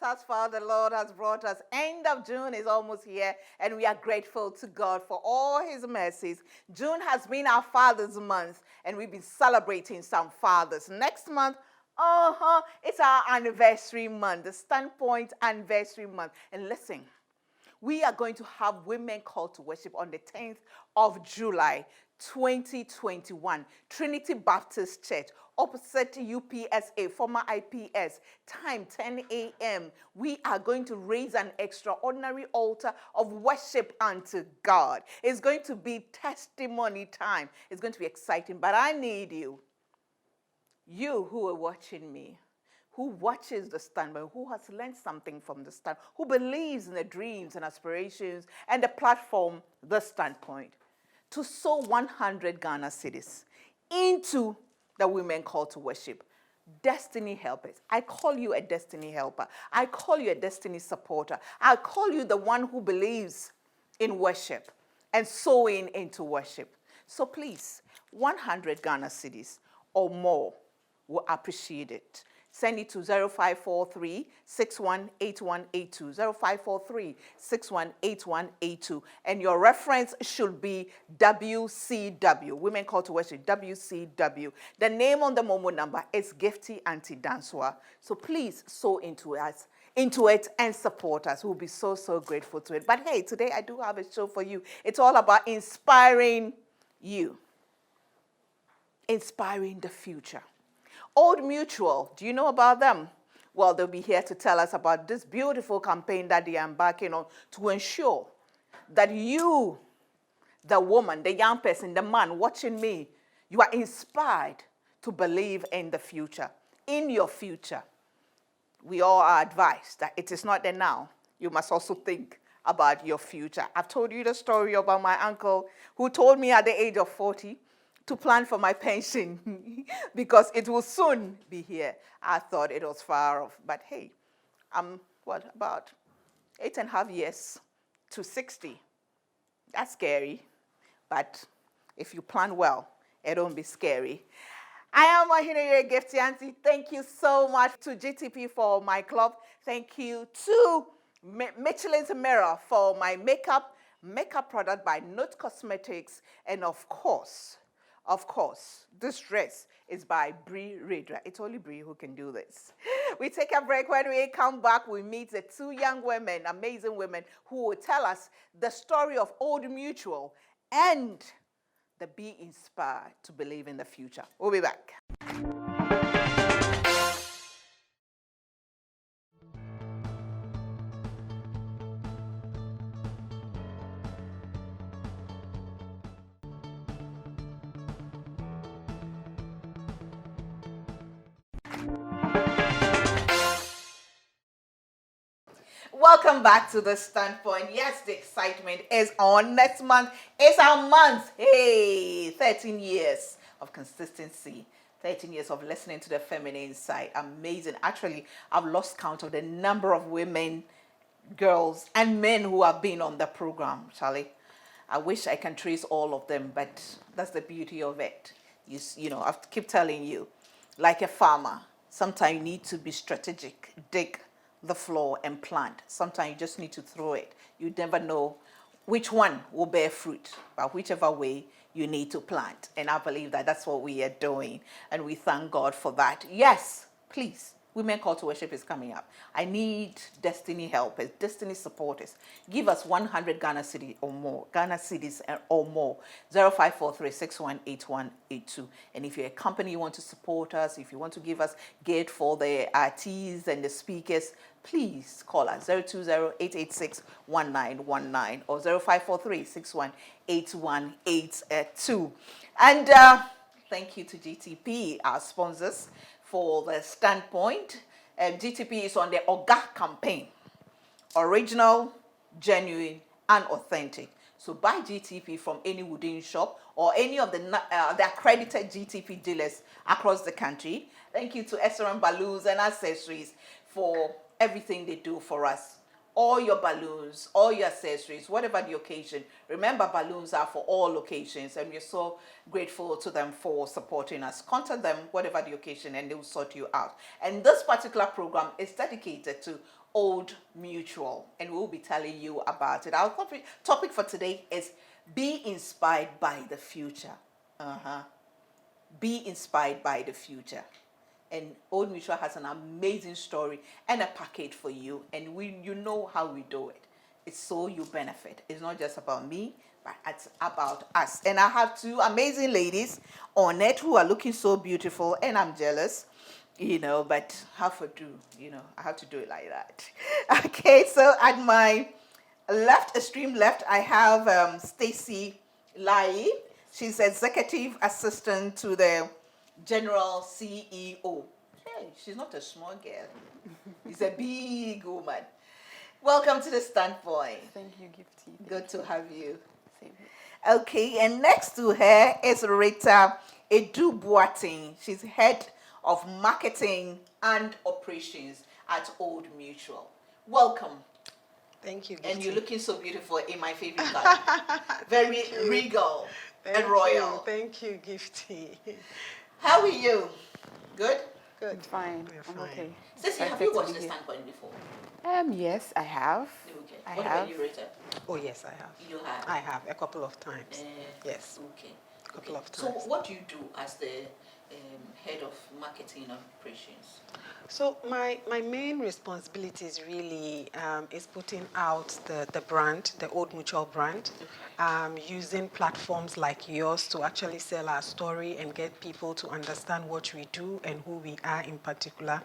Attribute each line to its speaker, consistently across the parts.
Speaker 1: thus far the Lord has brought us. End of June is almost here, and we are grateful to God for all his mercies. June has been our Father's month, and we've been celebrating some fathers. Next month, it's our anniversary month, the Standpoint anniversary month. And listen, we are going to have women called to worship on the 10th of July, 2021, Trinity Baptist Church, opposite UPSA, former IPS, time 10 a.m. We are going to raise an extraordinary altar of worship unto God. It's going to be testimony time. It's going to be exciting, but I need you. You who are watching me, who watches the Standpoint, who has learned something from the Standpoint, who believes in the dreams and aspirations and the platform, the Standpoint, to sow 100 Ghana cedis into the women called to worship. Destiny helpers. I call you a destiny helper. I call you a destiny supporter. I call you the one who believes in worship and sowing into worship. So please, 100 Ghana cedis or more, will appreciate it. Send it to 0543-618182, 0543-618182, and your reference should be WCW, Women Call to Worship, WCW. The name on the Momo number is Gifty Auntie Danswa. So please sow into it and support us. We'll be so, so grateful to it. But hey, today I do have a show for you. It's all about inspiring you, inspiring the future. Old Mutual, do you know about them? Well, they'll be here to tell us about this beautiful campaign that they are embarking on to ensure that you, the woman, the young person, the man watching me, you are inspired to believe in the future, in your future. We all are advised that it is not the now. You must also think about your future. I've told you the story about my uncle who told me at the age of 40 to plan for my pension because it will soon be here. I thought it was far off, but hey, I'm about 8.5 years to 60. That's scary, but if you plan well, it won't be scary. I am Mahina Gifty Auntie. Thank you so much to GTP for my club. Thank you to Michelin's Mirror for my makeup product by Note Cosmetics, and of course, this dress is by Bree Radra. It's only Bree who can do this. We take a break. When we come back, we meet the two young women, amazing women, who will tell us the story of Old Mutual and the Be Inspired to Believe in the Future. We'll be back. Welcome back to the Standpoint. Yes, the excitement is on. Next month is our month. Hey, 13 years of consistency. 13 years of listening to the feminine side. Amazing. Actually, I've lost count of the number of women, girls, and men who have been on the program, Charlie. I wish I can trace all of them, but that's the beauty of it. You know, I keep telling you, like a farmer, sometimes you need to be strategic, dig the floor and plant. Sometimes you just need to throw it. You never know which one will bear fruit, but whichever way you need to plant. And I believe that that's what we are doing, and we thank God for that. Yes, please. Women Call to Worship is coming up. I need destiny helpers, destiny supporters. Give us 100 Ghana cedis or more, 0543-618182. And if you're a company, you want to support us, if you want to give us gate for the teas and the speakers, please call us 020-886-1919 or 0543-618182. And thank you to GTP, our sponsors, for the Standpoint. GTP is on the OGA campaign. Original, genuine, and authentic. So buy GTP from any wooden shop or any of the accredited GTP dealers across the country. Thank you to SRM Balloons and Accessories for everything they do for us all your balloons, all your accessories, whatever the occasion. Remember, balloons are for all occasions, and we're so grateful to them for supporting us. Contact them, whatever the occasion, and they will sort you out. And this particular program is dedicated to Old Mutual, and we'll be telling you about it. Our topic for today is be inspired by the future. Be inspired by the future. And Old Mutual has an amazing story and a package for you, and you know how we do it. It's so you benefit. It's not just about me, but it's about us. And I have two amazing ladies on it who are looking so beautiful, and I'm jealous, but how to do, I have to do it like that. Okay, so at my extreme left, I have Stacy Lai. She's executive assistant to the General CEO. Hey, she's not a small girl. She's a big woman. Welcome to the Standpoint.
Speaker 2: Thank you, Gifty.
Speaker 1: Good to have you.
Speaker 2: Same here.
Speaker 1: Okay, and next to her is Rita Edubuating. She's head of marketing and operations at Old Mutual. Welcome.
Speaker 3: Thank you, Gifty.
Speaker 1: And you're looking so beautiful in my favorite color. Very regal and royal.
Speaker 3: Thank you, Gifty.
Speaker 1: How are you? Good?
Speaker 3: Good.
Speaker 2: I'm fine.
Speaker 3: We're
Speaker 2: I'm
Speaker 3: fine.
Speaker 2: okay.
Speaker 1: Stacey, have you watched the Standpoint before?
Speaker 2: Yes, I have.
Speaker 1: Okay.
Speaker 2: I
Speaker 1: What
Speaker 2: have.
Speaker 1: about you, Rita?
Speaker 3: Oh, yes, I have.
Speaker 1: You have?
Speaker 3: I have a couple of times. Yes,
Speaker 1: Okay.
Speaker 3: a couple of
Speaker 1: So
Speaker 3: times.
Speaker 1: what do you do as the head of marketing and operations?
Speaker 3: So my main responsibility is really is putting out the brand, the Old Mutual brand, using platforms like yours to actually sell our story and get people to understand what we do and who we are in particular.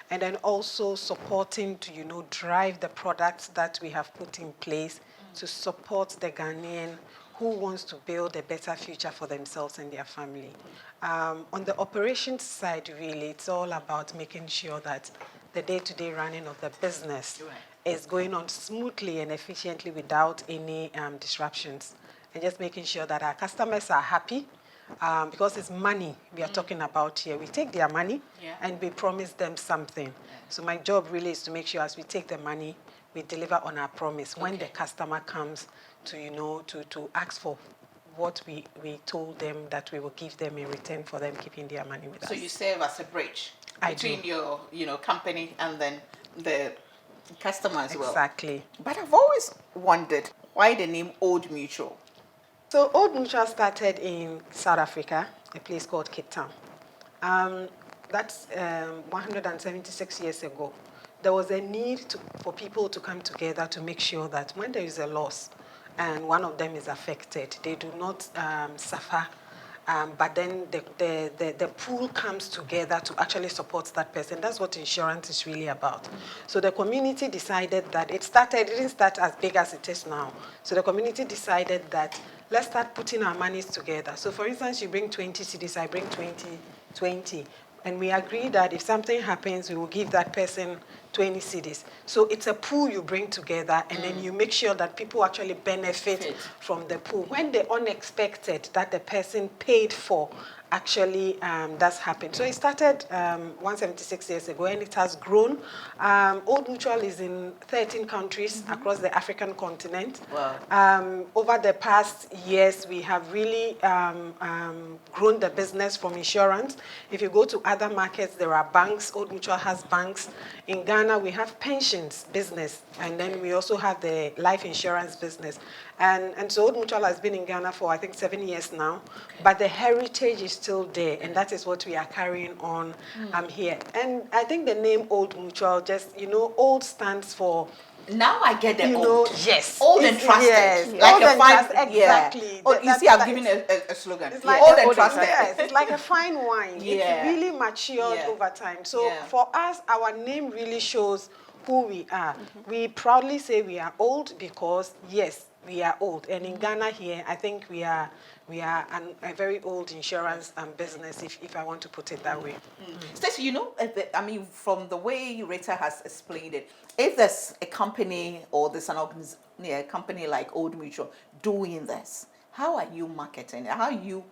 Speaker 3: And then also supporting to, drive the products that we have put in place to support the Ghanaian who wants to build a better future for themselves and their family. On the operations side, really, it's all about making sure that the day-to-day running of the business is going on smoothly and efficiently without any disruptions. And just making sure that our customers are happy, because it's money we are talking about here. We take their money and we promise them something. So my job really is to make sure as we take the money, we deliver on our promise. When the customer comes to, to ask for what we told them that we will give them in return for them keeping their money with us.
Speaker 1: So you serve as a bridge between your, company and then the customer as well.
Speaker 3: Exactly.
Speaker 1: But I've always wondered why the name Old Mutual.
Speaker 3: So Old Mutual started in South Africa, a place called Cape Town. That's 176 years ago. There was a need for people to come together to make sure that when there is a loss and one of them is affected, they do not suffer, but then the pool comes together to actually support that person. That's what insurance is really about. So the community decided that it didn't start as big as it is now. So the community decided that let's start putting our monies together. So for instance, you bring 20 cedis, I bring 20. And we agree that if something happens, we will give that person 20 cedis. So it's a pool you bring together, and then you make sure that people actually benefit from the pool. When the unexpected that the person paid for actually does happen. So it started 176 years ago, and it has grown. Old Mutual is in 13 countries across the African continent.
Speaker 1: Wow.
Speaker 3: Over the past years, we have really grown the business from insurance. If you go to other markets, there are banks. Old Mutual has banks. In Ghana, we have pensions business, and then we also have the life insurance business. And so Old Mutual has been in Ghana for, I think, 7 years now. But the heritage is still there, and that is what we are carrying on here. And I think the name Old Mutual, just, old stands for...
Speaker 1: Now I get the old.
Speaker 3: Yes.
Speaker 1: Old and trusted.
Speaker 3: Yes.
Speaker 1: Like
Speaker 3: Old
Speaker 1: a
Speaker 3: and
Speaker 1: fine,
Speaker 3: trusted, exactly.
Speaker 1: Oh, you see, I've given a slogan.
Speaker 3: It's like
Speaker 1: old and trusted.
Speaker 3: Yes, it's like a fine wine. It's really matured over time. So for us, our name really shows who we are. We proudly say we are old because, yes, we are old. And in Ghana here, I think we are a very old insurance business, if I want to put it that way.
Speaker 1: Stacey, from the way Rita has explained it, if there's a company or there's a company like Old Mutual doing this, how are you marketing it? How are you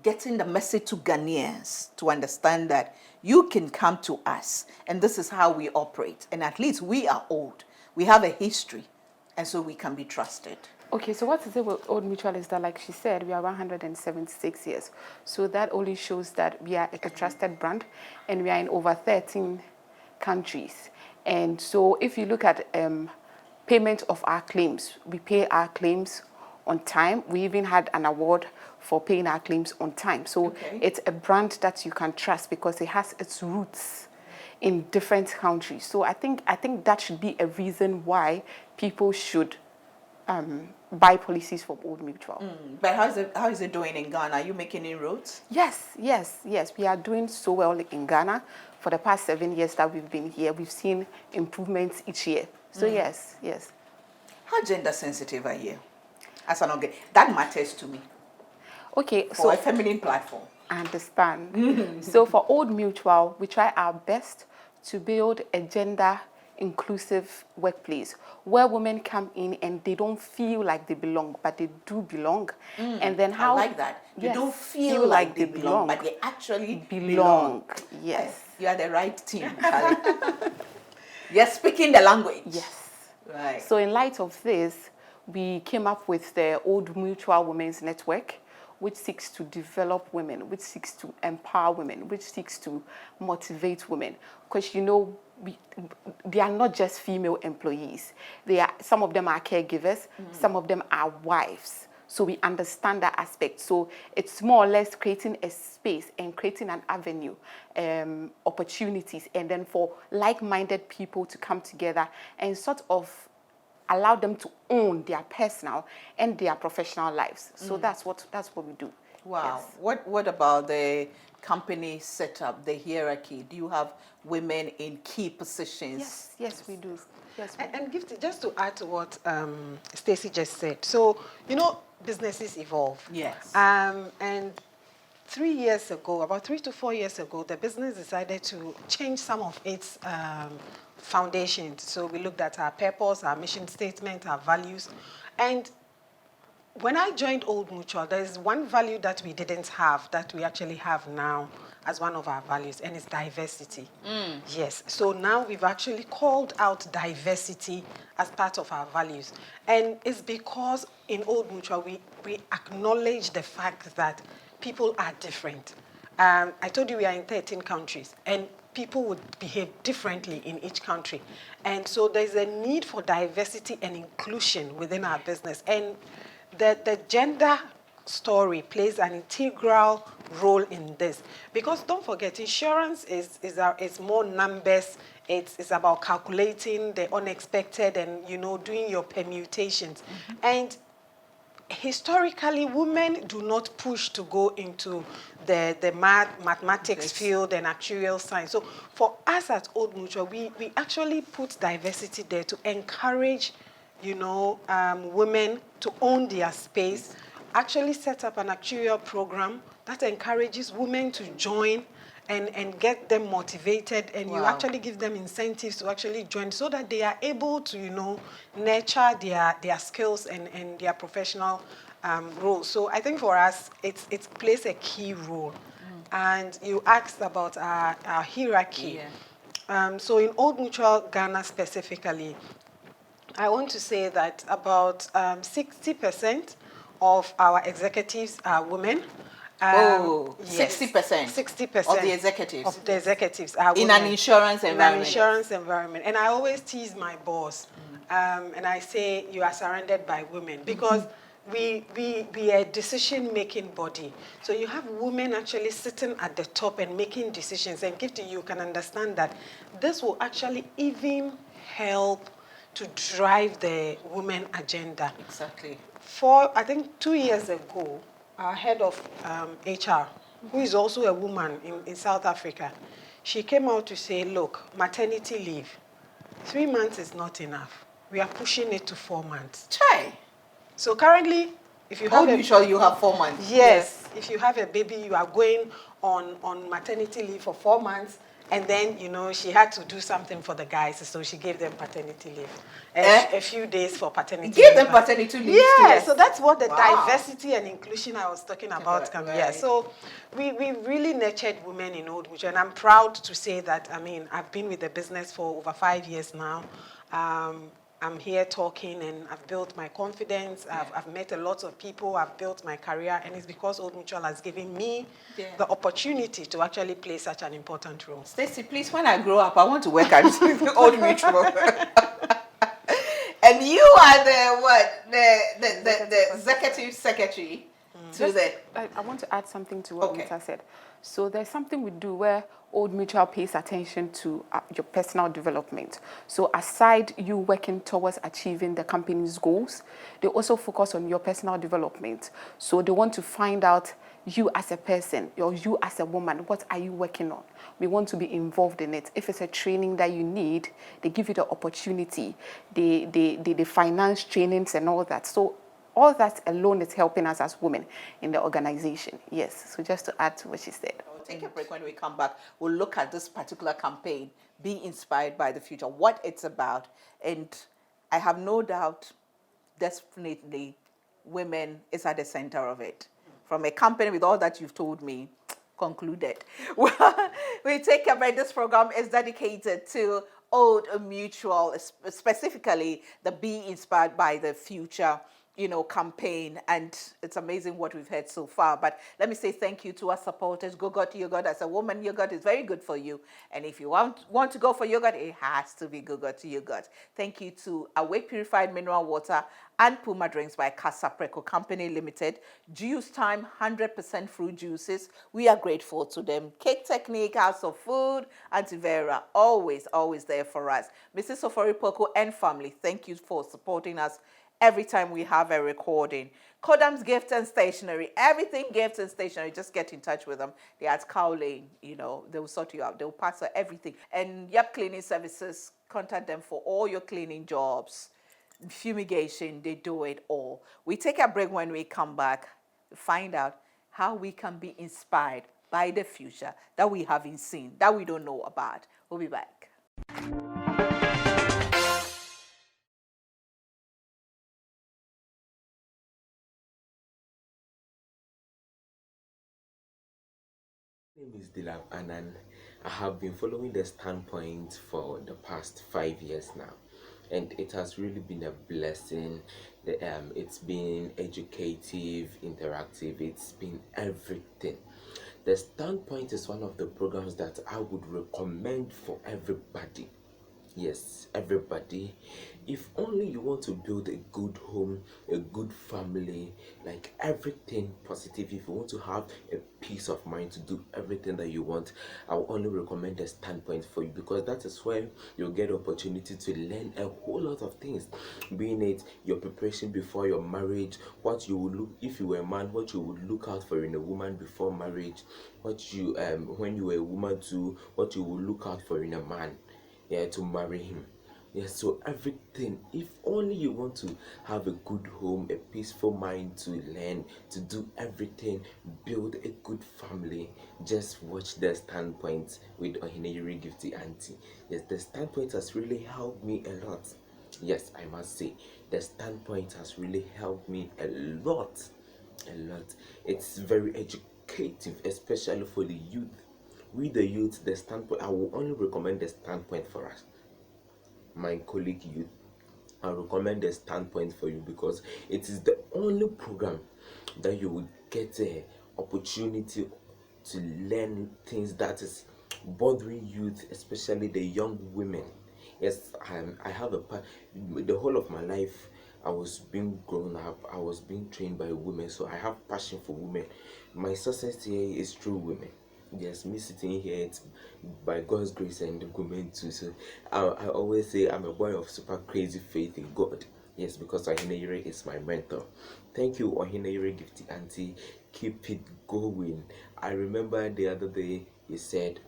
Speaker 1: getting the message to Ghanaians to understand that you can come to us and this is how we operate. And at least we are old. We have a history and so we can be trusted.
Speaker 2: Okay, so what is it with Old Mutual is that, like she said, we are 176 years. So that only shows that we are a trusted brand and we are in over 13 countries. And so if you look at payment of our claims, we pay our claims on time. We even had an award for paying our claims on time. So it's a brand that you can trust because it has its roots in different countries. So I think that should be a reason why people should buy policies from Old Mutual.
Speaker 1: But how is it doing in Ghana? Are you making inroads?
Speaker 2: Yes. We are doing so well in Ghana. For the past 7 years that we've been here, we've seen improvements each year. So yes.
Speaker 1: How gender sensitive are you? As an organ, that matters to me.
Speaker 2: Okay,
Speaker 1: for a feminine platform.
Speaker 2: I understand. So for Old Mutual, we try our best to build a gender inclusive workplace where women come in and they don't feel like they belong, but they do belong. And then how
Speaker 1: I like that. You don't feel like they belong, but they actually belong.
Speaker 2: Yes.
Speaker 1: You are the right team, Charlie. You're speaking the language.
Speaker 2: Yes.
Speaker 1: Right.
Speaker 2: So in light of this, we came up with the Old Mutual Women's Network, which seeks to develop women, which seeks to empower women, which seeks to motivate women. Because, they are not just female employees. Some of them are caregivers, some of them are wives. So we understand that aspect. So it's more or less creating a space and creating an avenue, opportunities, and then for like-minded people to come together and sort of allow them to own their personal and their professional lives. So that's what we do.
Speaker 1: Wow.
Speaker 2: Yes.
Speaker 1: What about the company setup, the hierarchy? Do you have women in key positions?
Speaker 2: Yes, we do. Yes, we do.
Speaker 3: And Gifty, just to add to what Stacey just said. So, businesses evolve.
Speaker 1: Yes.
Speaker 3: And 3 years ago, about 3 to 4 years ago, the business decided to change some of its foundations. So we looked at our purpose, our mission statement, our values. And when I joined Old Mutual, there is one value that we didn't have that we actually have now as one of our values, and it's diversity. Yes. So now we've actually called out diversity as part of our values. And it's because in Old Mutual, we acknowledge the fact that people are different. I told you we are in 13 countries, and people would behave differently in each country. And so there's a need for diversity and inclusion within our business. And the gender story plays an integral role in this. Because don't forget, insurance is more numbers. It's about calculating the unexpected and, doing your permutations. And historically, women do not push to go into the mathematics field and actuarial science. So for us at Old Mutual, we actually put diversity there to encourage, women to own their space, actually set up an actuarial program that encourages women to join and get them motivated, and you actually give them incentives to actually join so that they are able to, nurture their skills and their professional roles. So I think for us, it plays a key role. And you asked about our hierarchy.
Speaker 1: Yeah.
Speaker 3: So in Old Mutual Ghana specifically, I want to say that about 60% of our executives are women.
Speaker 1: Yes. 60%?
Speaker 3: 60%
Speaker 1: of the executives?
Speaker 3: Of the executives are
Speaker 1: in
Speaker 3: women.
Speaker 1: an insurance environment?
Speaker 3: In an insurance environment. And I always tease my boss, and I say, you are surrounded by women, because we are a decision-making body. So you have women actually sitting at the top and making decisions. And Gifty, you can understand that this will actually even help to drive the women agenda.
Speaker 1: Exactly.
Speaker 3: I think 2 years ago, our head of HR, who is also a woman in South Africa, she came out to say, look, maternity leave, 3 months is not enough. We are pushing it to 4 months.
Speaker 1: Chai.
Speaker 3: So currently, if you have
Speaker 1: you have 4 months.
Speaker 3: Yes. If you have a baby, you are going on maternity leave for 4 months, And then, she had to do something for the guys, so she gave them paternity leave. A few days for paternity
Speaker 1: Give
Speaker 3: leave.
Speaker 1: them paternity leave.
Speaker 3: Yeah,
Speaker 1: Yes.
Speaker 3: so that's what the
Speaker 1: Wow.
Speaker 3: diversity and inclusion I was talking about can be. Yeah,
Speaker 1: Right.
Speaker 3: so we really nurtured women in Old Mutual, and I'm proud to say that, I've been with the business for over 5 years now. I'm here talking, and I've built my confidence. I've met a lot of people. I've built my career, and it's because Old Mutual has given me the opportunity to actually play such an important role.
Speaker 1: Stacey, please, when I grow up, I want to work at Old Mutual. And you are the executive secretary to the.
Speaker 2: I want to add something to what
Speaker 1: Okay.
Speaker 2: Rita said. So there's something we do where Old Mutual pays attention to your personal development. So aside you working towards achieving the company's goals, they also focus on your personal development. So they want to find out you as a person or you as a woman, what are you working on? We want to be involved in it. If it's a training that you need, they give you the opportunity. They finance trainings and all that. So all that alone is helping us as women in the organization. Yes, so just to add to what she said.
Speaker 1: We'll take a break. When we come back, we'll look at this particular campaign, Be Inspired by the Future, what it's about. And I have no doubt, definitely, women is at the center of it. From a company with all that you've told me, concluded. Well, we take a break. This program is dedicated to Old Mutual, specifically the Be Inspired by the Future campaign, and it's amazing what we've heard so far. But let me say thank you to our supporters. Go-Got yogurt. As a woman, yogurt is very good for you, and if you want to go for yogurt, it has to be Go-Got yogurt. Thank you to Away Purified Mineral Water and Puma Drinks by Casa Preco Company Limited. Juice Time 100% fruit juices. We are grateful to them. Cake Technique, House of Food, Auntie Vera, always there for us. Mrs. Ofori Poco and family, thank you for supporting us every time we have a recording. Kodam's Gift and Stationery, everything gifts and stationery, just get in touch with them. They're at Cow Lane, they will sort you out. They will pass for everything. And Yep Cleaning Services, contact them for all your cleaning jobs. Fumigation, they do it all. We take a break. When we come back to find out how we can be inspired by the future that we haven't seen, that we don't know about. We'll be back.
Speaker 4: My name is Dilap Anan. I have been following the standpoint for the past 5 years now, and it has really been a blessing. It's been educative, interactive, it's been everything. The standpoint is one of the programs that I would recommend for everybody. Yes, everybody. If only you want to build a good home, a good family, like everything positive, if you want to have a peace of mind to do everything that you want, I will only recommend the standpoint for you, because that is where you'll get opportunity to learn a whole lot of things. Being it your preparation before your marriage, what you would look, if you were a man, what you would look out for in a woman before marriage, what you when you were a woman too, what you would look out for in a man, to marry him. Yes, so everything, if only you want to have a good home, a peaceful mind to learn, to do everything, build a good family, just watch the standpoint with Ohineyuri Gifty Auntie. Yes, the standpoint has really helped me a lot. Yes, I must say, the standpoint has really helped me a lot. A lot. It's very educative, especially for the youth. With the youth, the standpoint, I will only recommend the standpoint for us, my colleague youth. I recommend the standpoint for you, because it is the only program that you will get a opportunity to learn things that is bothering youth, especially the young women. Yes, I have a part. The whole of my life, I was being grown up. I was being trained by women, so I have passion for women. My success here is through women. Yes, me sitting here, it's by God's grace and the women too. So I always say I'm a boy of super crazy faith in God. Yes, because Ohineyere is my mentor. Thank you, Ohineyere Gifty Auntie. Keep it going. I remember the other day you said,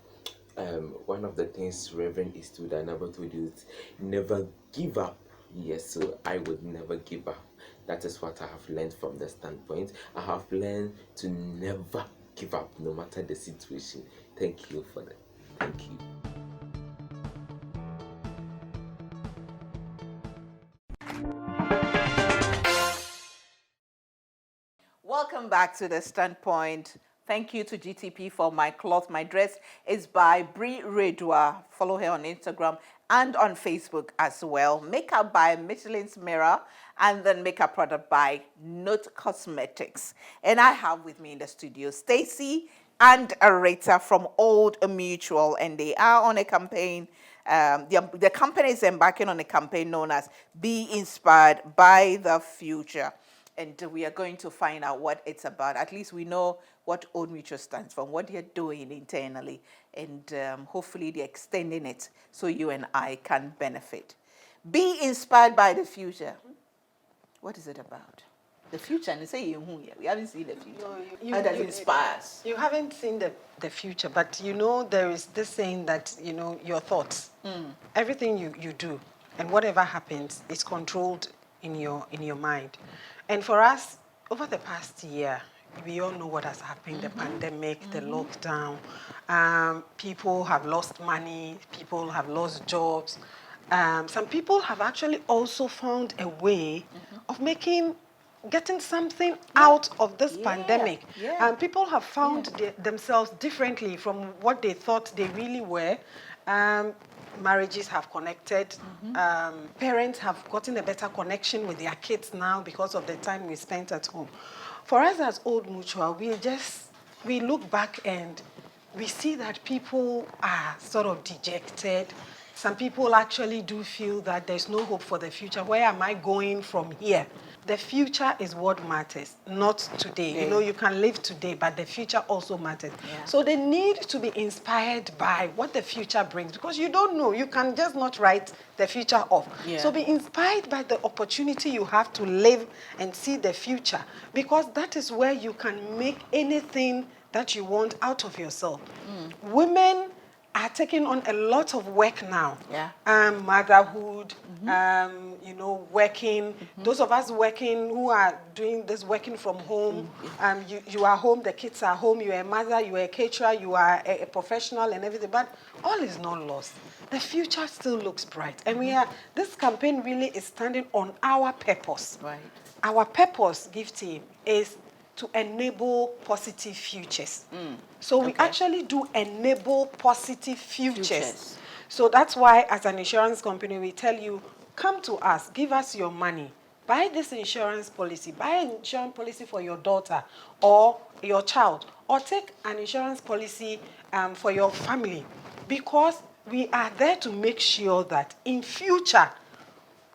Speaker 4: one of the things Reverend Eastwood I never told you is never give up. Yes, so I would never give up. That is what I have learned from the standpoint. I have learned to never give up no matter the situation. Thank you for that. Thank you.
Speaker 1: Welcome back to The Standpoint. Thank you to GTP for My Cloth, My Dress. It's by Bri Redua. Follow her on Instagram and on Facebook as well. Makeup by Michelin's Mirror, and then makeup product by Note Cosmetics. And I have with me in the studio Stacy and Areta from Old Mutual, and they are on a campaign. The company is embarking on a campaign known as Be Inspired by the Future. And we are going to find out what it's about. At least we know what Old Mutual stands for, what they're doing internally, and hopefully they're extending it so you and I can benefit. Be inspired by the future. What is it about? The future, and they say we haven't seen the future.
Speaker 3: No,
Speaker 1: How does it inspire us?
Speaker 3: You haven't seen the future, but you know there is this saying that, you know, your thoughts, everything you do, and whatever happens is controlled in your mind. And for us, over the past year, we all know what has happened, the pandemic, the lockdown. People have lost money, people have lost jobs. Some people have actually also found a way of getting something out of this pandemic.
Speaker 1: Yeah.
Speaker 3: People have found themselves differently from what they thought they really were. Marriages have connected. Parents have gotten a better connection with their kids now because of the time we spent at home. For us as Old Mutual, we look back and we see that people are sort of dejected. Some people actually do feel that there's no hope for the future. Where am I going from here? The future is what matters, not today. You know, you can live today, but the future also matters. So they need to be inspired by what the future brings, because you don't know. You can just not write the future off. So be inspired by the opportunity you have to live and see the future, because that is where you can make anything that you want out of yourself. Women are taking on a lot of work now. Motherhood, you know, working. Those of us working who are doing this working from home, you are home, the kids are home, you are a mother, you are a caterer, you are a professional and everything, but all is not lost. The future still looks bright. And this campaign really is standing on our purpose. Our purpose, Gifty, is to enable positive futures. So we actually do enable positive futures. So that's why as an insurance company, we tell you, come to us, give us your money, buy this insurance policy, buy an insurance policy for your daughter or your child, or take an insurance policy for your family, because we are there to make sure that in future,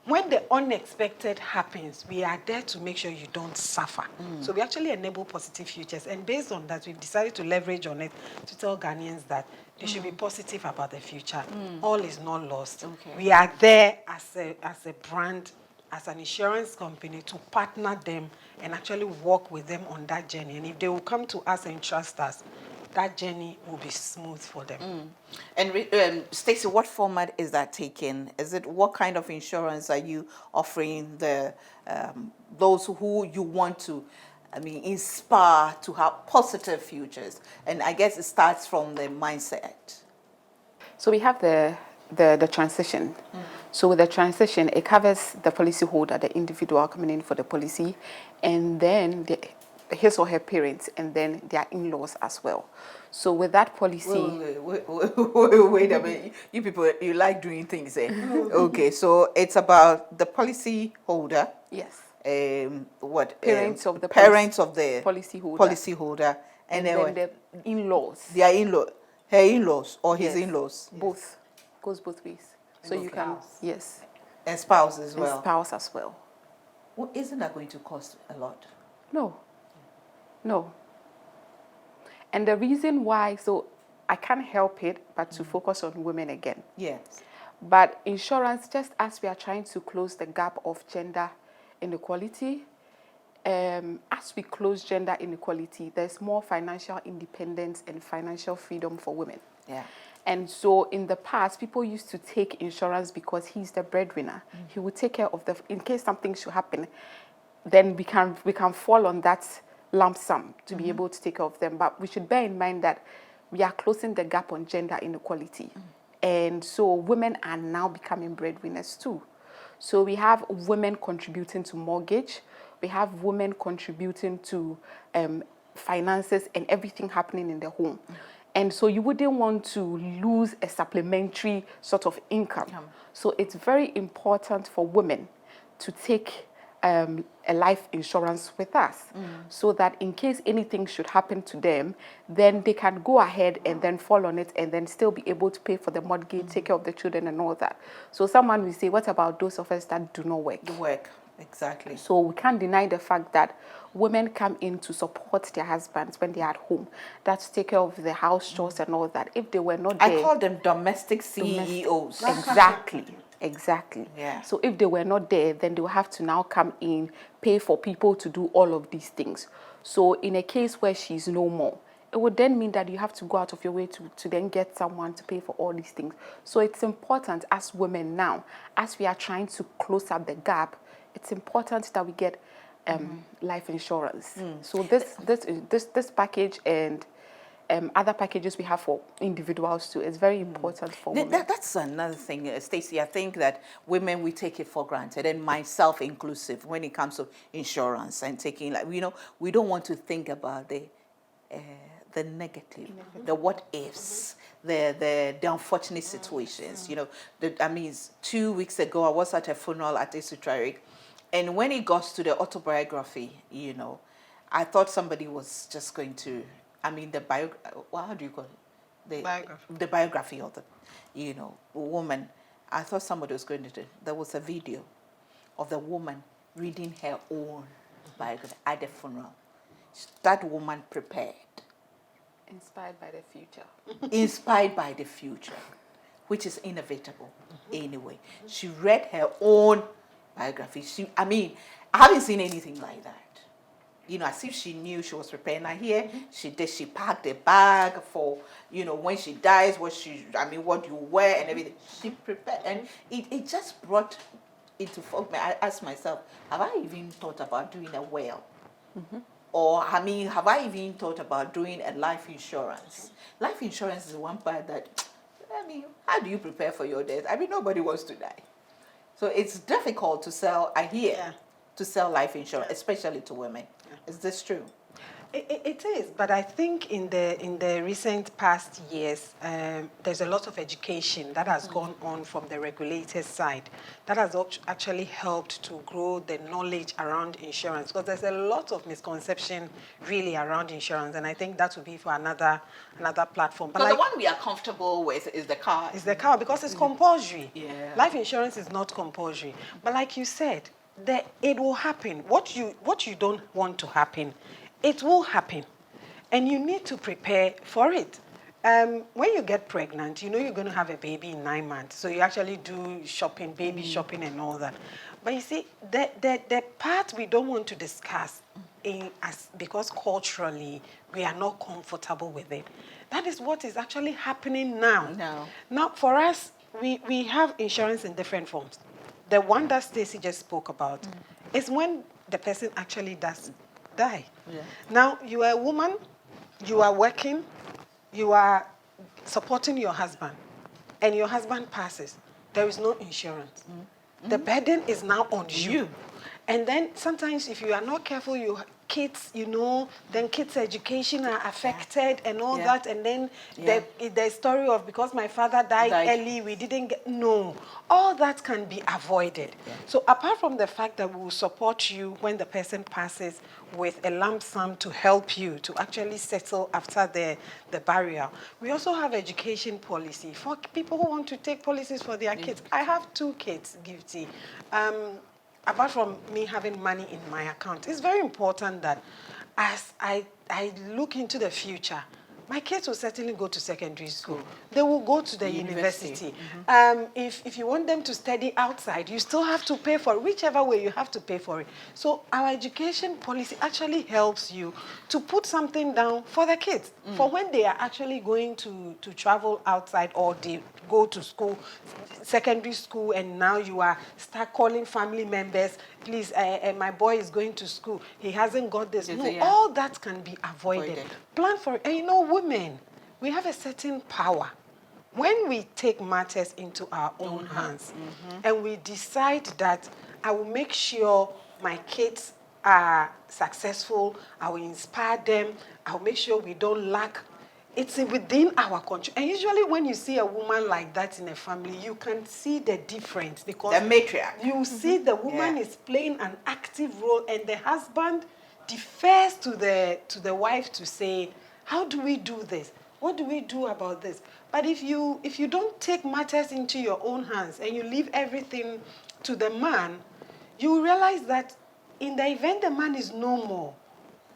Speaker 3: when the unexpected happens, we are there to make sure you don't suffer. So we actually enable positive futures. And based on that, we've decided to leverage on it to tell Ghanaians that they should be positive about the future. All is not lost. We are there as a brand, as an insurance company, to partner them and actually work with them on that journey. And if they will come to us and trust us, that journey will be smooth for them.
Speaker 1: And Stacey, what format is that taking? Is it, what kind of insurance are you offering those who you want to, inspire to have positive futures? And I guess it starts from the mindset.
Speaker 2: So we have the transition. So with the transition, it covers the policyholder, the individual coming in for the policy, and then his or her parents, and then their in-laws as well. So with that policy...
Speaker 1: Wait a minute. You people, you like doing things, eh? Okay, so it's about the policy holder.
Speaker 2: Yes.
Speaker 1: Parents of the
Speaker 2: policy holder.
Speaker 1: And
Speaker 2: then the in-laws.
Speaker 1: Their in-law, her in-laws or his in-laws.
Speaker 2: Both. Goes both ways. So you can, yes.
Speaker 1: And spouse as well.
Speaker 2: And spouse as well.
Speaker 1: Well, isn't that going to cost a lot?
Speaker 2: No. And the reason why, so I can't help it but to focus on women again.
Speaker 1: Yes.
Speaker 2: But insurance, just as we are trying to close the gap of gender inequality, as we close gender inequality, there's more financial independence and financial freedom for women.
Speaker 1: Yeah.
Speaker 2: And so in the past, people used to take insurance because he's the breadwinner. He would take care of in case something should happen, then we can fall on that lump sum to be able to take care of them. But we should bear in mind that we are closing the gap on gender inequality. And so women are now becoming breadwinners too. So we have women contributing to mortgage, we have women contributing to finances and everything happening in the home. And so you wouldn't want to lose a supplementary sort of income. So it's very important for women to take a life insurance with us, so that in case anything should happen to them, then they can go ahead and then fall on it and then still be able to pay for the mortgage, take care of the children and all that. So someone will say, what about those of us that do not work?
Speaker 1: The work, exactly.
Speaker 2: So we can't deny the fact that women come in to support their husbands when they are at home. That's take care of the house chores and all that. If they were not there,
Speaker 1: I call them domestic CEOs.
Speaker 2: Exactly. Exactly.
Speaker 1: Yeah.
Speaker 2: So if they were not there, then they will have to now come in, pay for people to do all of these things. So in a case where she's no more, it would then mean that you have to go out of your way to then get someone to pay for all these things. So it's important as women now, as we are trying to close up the gap, it's important that we get life insurance. So this package and other packages we have for individuals too is very important for women.
Speaker 1: That's another thing, Stacey. I think that women, we take it for granted, and myself inclusive, when it comes to insurance and taking, like, we don't want to think about the negative, the what ifs, the unfortunate situations. 2 weeks ago, I was at a funeral at Esoteric, and when it got to the autobiography, I thought somebody was just going to, how do you call it? The biography of the, woman. I thought somebody was going to do. There was a video of the woman reading her own biography at the funeral. That woman prepared.
Speaker 2: Inspired by the future.
Speaker 1: Inspired by the future, which is inevitable anyway. She read her own biography. I haven't seen anything like that. As if she knew she was preparing. Now here, she packed a bag for, when she dies, what you wear and everything. She prepared, and it just brought into focus. I asked myself, have I even thought about doing a will? Or, have I even thought about doing a life insurance? Life insurance is one part that, how do you prepare for your death? Nobody wants to die. So it's difficult to sell, to sell life insurance, especially to women. Is this true?
Speaker 3: It is, but I think in the recent past years, there's a lot of education that has gone on from the regulators' side that has actually helped to grow the knowledge around insurance, because there's a lot of misconception really around insurance, and I think that will be for another platform.
Speaker 1: But the one we are comfortable with is the car.
Speaker 3: Is the car, because it's compulsory.
Speaker 1: Yeah.
Speaker 3: Life insurance is not compulsory, but like you said, it will happen. What you don't want to happen, it will happen, and you need to prepare for it. When you get pregnant, you're going to have a baby in 9 months, so you actually do shopping, baby shopping and all that. But you see, the part we don't want to discuss, because culturally we are not comfortable with it, that is what is actually happening now. Now, for us, we have insurance in different forms. The one that Stacey just spoke about is when the person actually does die. Yeah. Now, you are a woman, you are working, you are supporting your husband, and your husband passes. There is no insurance. The burden is now on you. And then sometimes if you are not careful, kids, then kids' education are affected and all that. And then the story of, because my father died early, we didn't get, no. All that can be avoided. Yeah. So apart from the fact that we will support you when the person passes with a lump sum to help you to actually settle after the burial, we also have education policy for people who want to take policies for their kids. I have 2 kids, Gifty. Apart from me having money in my account, it's very important that as I look into the future, my kids will certainly go to secondary school. They will go to the university. If you want them to study outside, you still have to pay for it. Whichever way, you have to pay for it. So our education policy actually helps you to put something down for the kids, for when they are actually going to travel outside, or they go to school, secondary school, and now you start calling family members, please, my boy is going to school, he hasn't got this. No, all that can be avoided. Plan for it. And women, we have a certain power. When we take matters into our own hands and we decide that I will make sure my kids are successful, I will inspire them, I will make sure we don't lack, it's within our control. And usually when you see a woman like that in a family, you can see the difference because
Speaker 1: The matriarch.
Speaker 3: you see the woman
Speaker 1: Yeah.
Speaker 3: is playing an active role and the husband defers to the wife to say, how do we do this? What do we do about this? But if you don't take matters into your own hands and you leave everything to the man, you will realize that in the event the man is no more,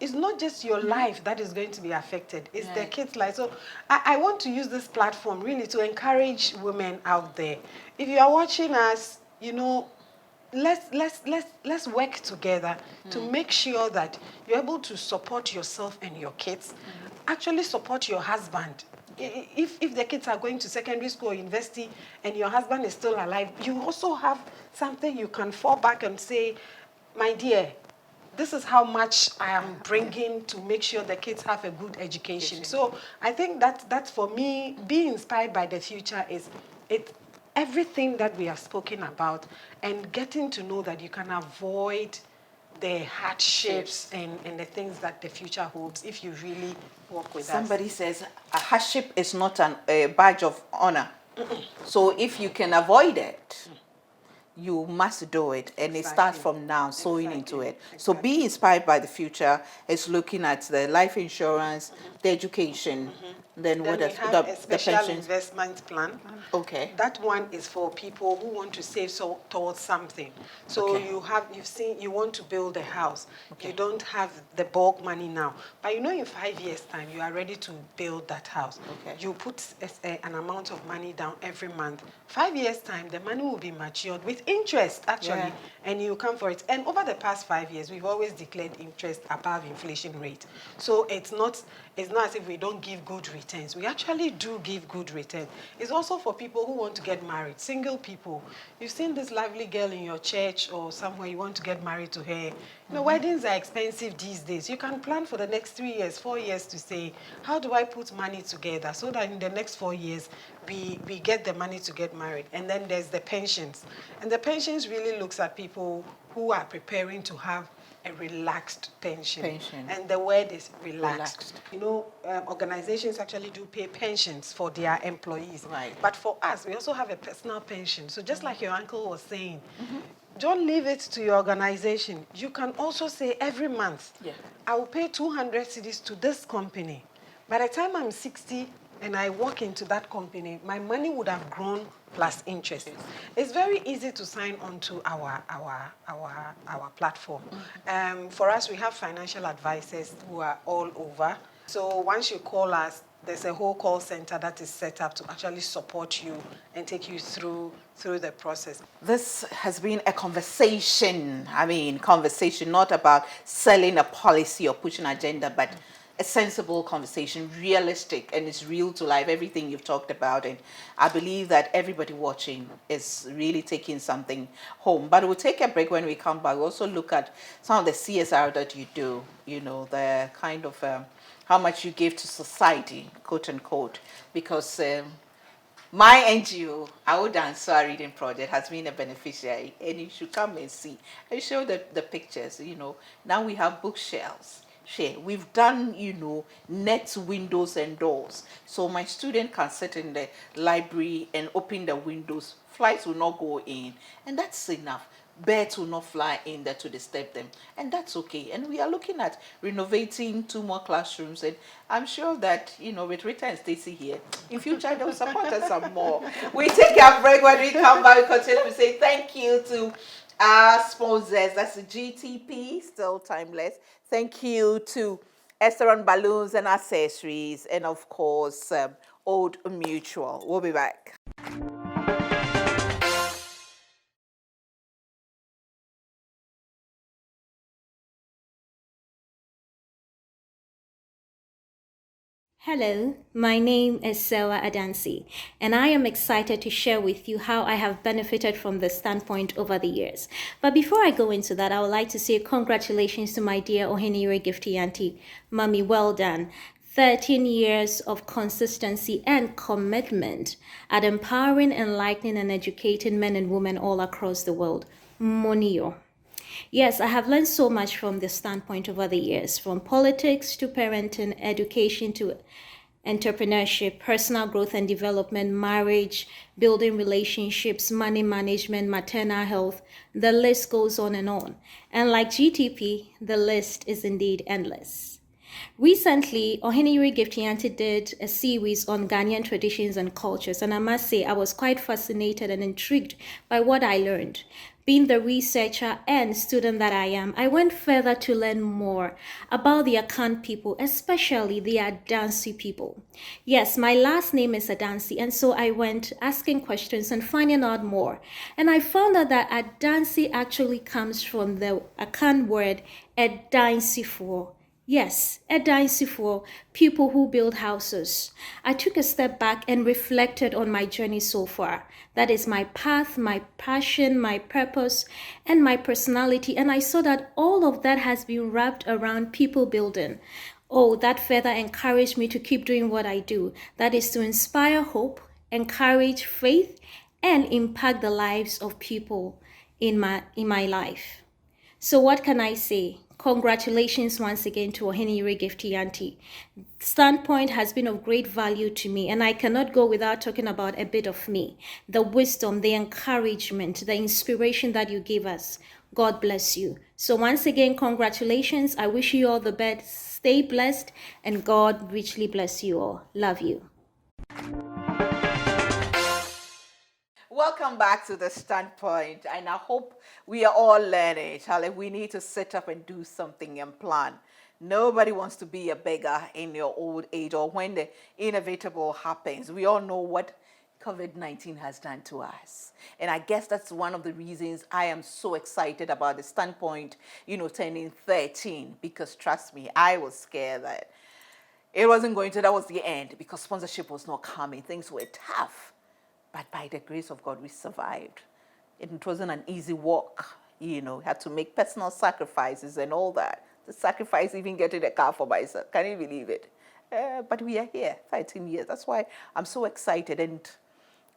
Speaker 3: it's not just your life that is going to be affected, it's the kids' life. So I want to use this platform really to encourage women out there. If you are watching us, let's work together to make sure that you're able to support yourself and your kids. Actually support your husband. If the kids are going to secondary school or university and your husband is still alive, you also have something you can fall back and say, my dear, this is how much I am bringing to make sure the kids have a good education. So I think that's for me, being inspired by the future is everything that we have spoken about and getting to know that you can avoid the hardships and the things that the future holds if you really work with
Speaker 1: Somebody says a hardship is not a badge of honor. So if you can avoid it, you must do it, and it starts from now, sowing into it. So be inspired by the future is looking at the life insurance, the education, then
Speaker 3: Then
Speaker 1: what
Speaker 3: we
Speaker 1: else?
Speaker 3: have a
Speaker 1: The
Speaker 3: special
Speaker 1: pensions.
Speaker 3: investment plan.
Speaker 1: Okay.
Speaker 3: That one is for people who want to save towards something. So
Speaker 1: Okay.
Speaker 3: you want to build a house. You don't have the bulk money now, but in 5 years' time you are ready to build that house.
Speaker 1: Okay.
Speaker 3: You put an amount of money down every month. 5 years' time the money will be matured with interest actually, and you come for it. And over the past 5 years we've always declared interest above inflation rate. So it's not as if we don't give good returns. We actually do give good returns. It's also for people who want to get married, single people. You've seen this lovely girl in your church or somewhere, you want to get married to her. Weddings are expensive these days. You can plan for the next 3 years, 4 years to say, how do I put money together so that in the next 4 years we get the money to get married. And then there's the pensions. And the pensions really looks at people who are preparing to have a relaxed pension. And the word is relaxed. Organizations actually do pay pensions for their employees.
Speaker 1: Right.
Speaker 3: But for us, we also have a personal pension. So just like your uncle was saying, don't leave it to your organization. You can also say every month, I will pay 200 cedis to this company. By the time I'm 60 and I walk into that company, my money would have grown plus interest. It's very easy to sign on to our platform. For us, we have financial advisors who are all over. So once you call us, there's a whole call center that is set up to actually support you and take you through the process.
Speaker 1: This has been a conversation. Conversation not about selling a policy or pushing an agenda, but a sensible conversation, realistic, and it's real to life, everything you've talked about. And I believe that everybody watching is really taking something home. But we'll take a break. When we come back, we'll also look at some of the CSR that you do, the kind of how much you give to society, quote unquote, because my NGO, our Dance Reading Project, has been a beneficiary, and you should come and see. I show the pictures, Now we have bookshelves. We've done, net windows and doors. So my student can sit in the library and open the windows. Flies will not go in. And that's enough. Birds will not fly in there to disturb them. And that's okay. And we are looking at renovating 2 more classrooms. And I'm sure that, with Rita and Stacey here, in future they will support us some more. We take a break. When we come back, we continue to say thank you to our sponsors. That's the GTP, still timeless. Thank you to Esteron Balloons and Accessories, and of course, Old Mutual. We'll be back.
Speaker 5: Hello, my name is Sewa Adansi, and I am excited to share with you how I have benefited from this standpoint over the years. But before I go into that, I would like to say congratulations to my dear Ohenire Gifty auntie. Mommy, well done. 13 years of consistency and commitment at empowering, enlightening, and educating men and women all across the world. Monio. Yes, I have learned so much from this standpoint over the years, from politics to parenting, education to entrepreneurship, personal growth and development, marriage, building relationships, money management, maternal health. The list goes on and on. And like GTP, the list is indeed endless. Recently, Oheniri Gifty did a series on Ghanaian traditions and cultures, and I must say I was quite fascinated and intrigued by what I learned. Being the researcher and student that I am, I went further to learn more about the Akan people, especially the Adansi people. Yes, my last name is Adansi, and so I went asking questions and finding out more. And I found out that Adansi actually comes from the Akan word Edansifo. Yes, Edansifo, people who build houses. I took a step back and reflected on my journey so far. That is my path, my passion, my purpose, and my personality. And I saw that all of that has been wrapped around people building. Oh, that further encouraged me to keep doing what I do. That is to inspire hope, encourage faith, and impact the lives of people in my life. So what can I say? Congratulations once again to Oheniri Gifty. Standpoint has been of great value to me, and I cannot go without talking about a bit of me. The wisdom, the encouragement, the inspiration that you give us. God bless you. So once again, congratulations. I wish you all the best. Stay blessed, and God richly bless you all. Love you.
Speaker 1: Welcome back to The Standpoint, and I hope we are all learning. Charlie, we need to sit up and do something and plan. Nobody wants to be a beggar in your old age or when the inevitable happens. We all know what COVID-19 has done to us. And I guess that's one of the reasons I am so excited about The Standpoint, turning 13, because trust me, I was scared that it wasn't going to, that was the end, because sponsorship was not coming. Things were tough. But by the grace of God, we survived. It wasn't an easy walk, had to make personal sacrifices and all that. The sacrifice even getting a car for myself. Can you believe it? But we are here, 13 years. That's why I'm so excited, and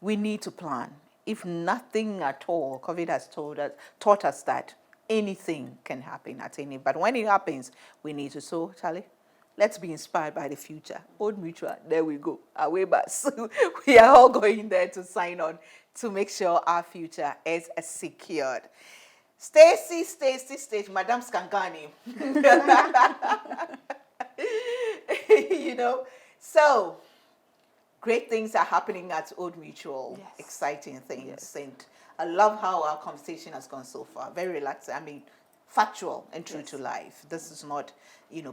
Speaker 1: we need to plan. If nothing at all, COVID has taught us that anything can happen at any. But when it happens, we need to. So, Charlie, let's be inspired by the future. Old Mutual, there we go. Our way back. So we are all going there to sign on to make sure our future is secured. Stacy, Madam Skankani. So great things are happening at Old Mutual.
Speaker 2: Yes.
Speaker 1: Exciting things.
Speaker 2: Yes.
Speaker 1: And I love how our conversation has gone so far. Very relaxed. I mean, factual and true to life. This is not,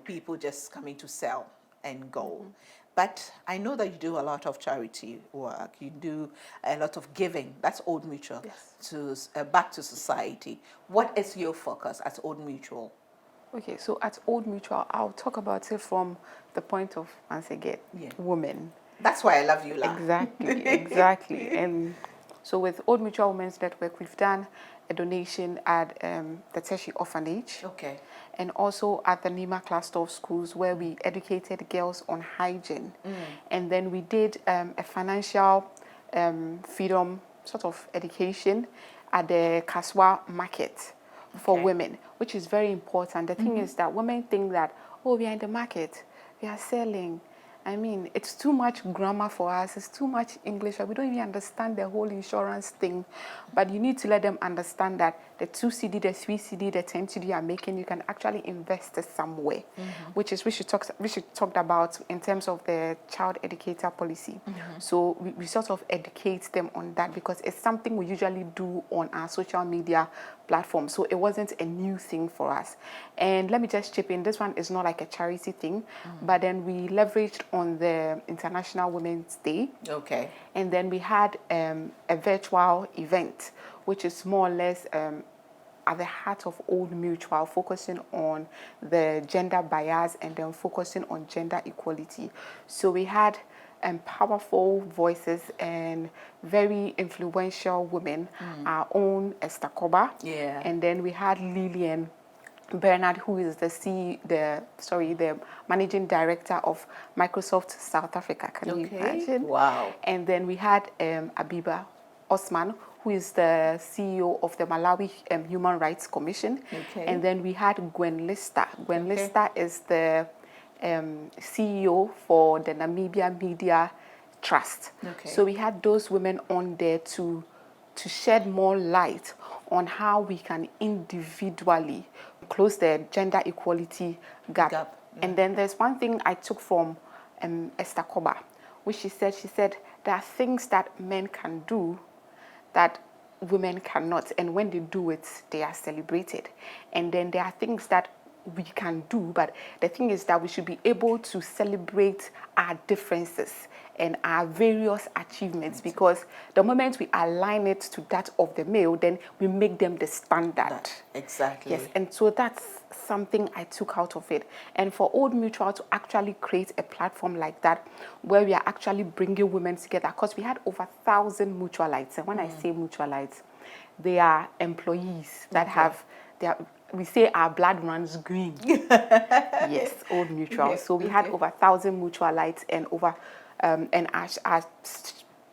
Speaker 1: people just coming to sell and go. Mm-hmm. But I know that you do a lot of charity work. You do a lot of giving. That's Old Mutual.
Speaker 2: Yes.
Speaker 1: To back to society. What is your focus at Old Mutual?
Speaker 2: Okay, so at Old Mutual, I'll talk about it from the point of, once again, women.
Speaker 1: That's why I love you, La.
Speaker 2: Exactly. And so with Old Mutual Women's Network, we've done a donation at the Tertiary Orphanage.
Speaker 1: Okay.
Speaker 2: And also at the Nima cluster of schools where we educated girls on hygiene. And then we did a financial freedom sort of education at the Kaswa market for women, which is very important. The thing is that women think that, we are in the market, we are selling. I mean, it's too much grammar for us. It's too much English. We don't even understand the whole insurance thing. But you need to let them understand that the 2 CD, the 3 CD, the 10 CD you are making, you can actually invest it somewhere, which is we should talk about in terms of the child educator policy. So we sort of educate them on that because it's something we usually do on our social media platform. So it wasn't a new thing for us. And let me just chip in. This one is not like a charity thing, but then we leveraged on the International Women's Day.
Speaker 1: Okay.
Speaker 2: And then we had a virtual event, which is more or less at the heart of Old Mutual, focusing on the gender bias and then focusing on gender equality. So we had powerful voices and very influential women, our own Esther Koba.
Speaker 1: Yeah.
Speaker 2: And then we had Lillian Bernard, who is the managing director of Microsoft South Africa. Can you imagine?
Speaker 1: Wow.
Speaker 2: And then we had Abiba Osman, who is the CEO of the Malawi Human Rights Commission.
Speaker 1: Okay.
Speaker 2: And then we had Gwen Lister. Gwen Lister is the CEO for the Namibia Media Trust.
Speaker 1: Okay.
Speaker 2: So we had those women on there to shed more light on how we can individually close the gender equality gap.
Speaker 1: Yeah.
Speaker 2: And then there's one thing I took from Esther Koba, which she said there are things that men can do that women cannot, and when they do it, they are celebrated. And then there are things that we can do, but the thing is that we should be able to celebrate our differences and our various achievements, because the moment we align it to that of the male, then we make them the standard.
Speaker 1: Exactly.
Speaker 2: Yes, and so that's something I took out of it. And for Old Mutual to actually create a platform like that, where we are actually bringing women together, because we had over 1,000 mutualites. And when I say mutualites, they are employees that have we say our blood runs green. Yes, Old Mutual.
Speaker 1: Yeah,
Speaker 2: so we had over 1,000 mutualites and over and our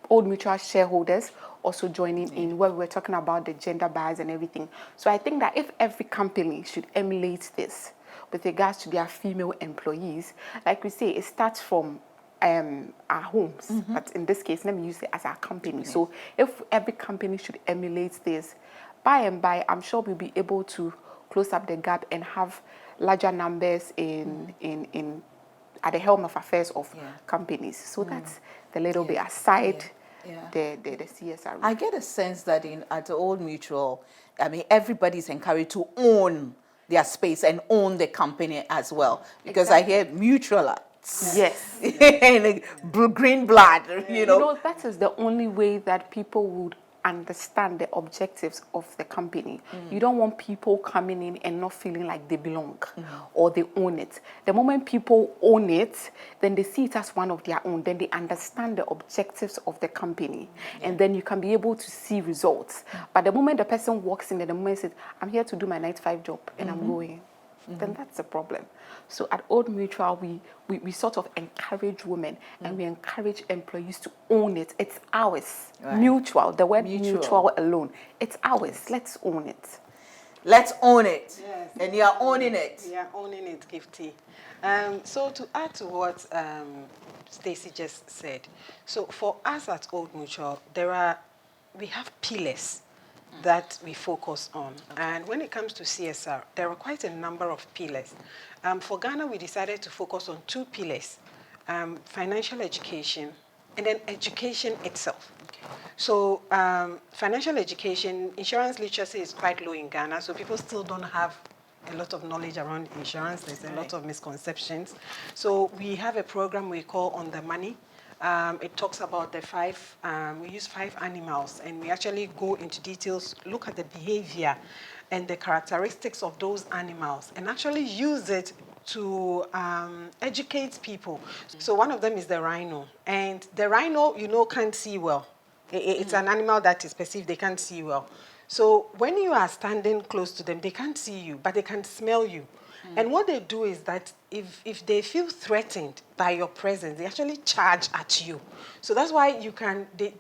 Speaker 2: Old Mutual shareholders also joining in, where we were talking about the gender bias and everything. So I think that if every company should emulate this with regards to their female employees, like we say, it starts from our homes, but in this case, let me use it as our company. So if every company should emulate this, by and by, I'm sure we'll be able to close up the gap and have larger numbers in at the helm of affairs of companies. So that's the little bit aside the CSR.
Speaker 1: I get a sense that at the Old Mutual, I mean, everybody's encouraged to own their space and own the company as well. Because I hear mutualites.
Speaker 2: Yes.
Speaker 1: And green blood, you know.
Speaker 2: That is the only way that people would understand the objectives of the company. You don't want people coming in and not feeling like they belong or they own it. The moment people own it, then they see it as one of their own. Then they understand the objectives of the company. And then you can be able to see results. But the moment the person walks in, the moment says, I'm here to do my 9-to-5 job and I'm going, then that's a problem. So at Old Mutual, we sort of encourage women and we encourage employees to own it. It's ours.
Speaker 1: Right.
Speaker 2: Mutual, the word mutual alone. It's ours. Let's own it.
Speaker 1: Let's own it.
Speaker 3: Yes.
Speaker 1: And you are owning it.
Speaker 3: We are owning it, Gifty. So to add to what Stacey just said, so for us at Old Mutual, we have pillars that we focus on. And when it comes to CSR, there are quite a number of pillars. For Ghana, we decided to focus on 2 pillars, financial education and then education itself. Okay. So financial education, insurance literacy is quite low in Ghana, so people still don't have a lot of knowledge around insurance. There's a lot of misconceptions. So we have a program we call On the Money. It talks about we use 5 animals, and we actually go into details, look at the behavior and the characteristics of those animals, and actually use it to educate people. So one of them is the rhino, and the rhino, can't see well. It's an animal that is perceived they can't see well. So when you are standing close to them, they can't see you, but they can smell you. And what they do is that if they feel threatened by your presence, they actually charge at you. So that's why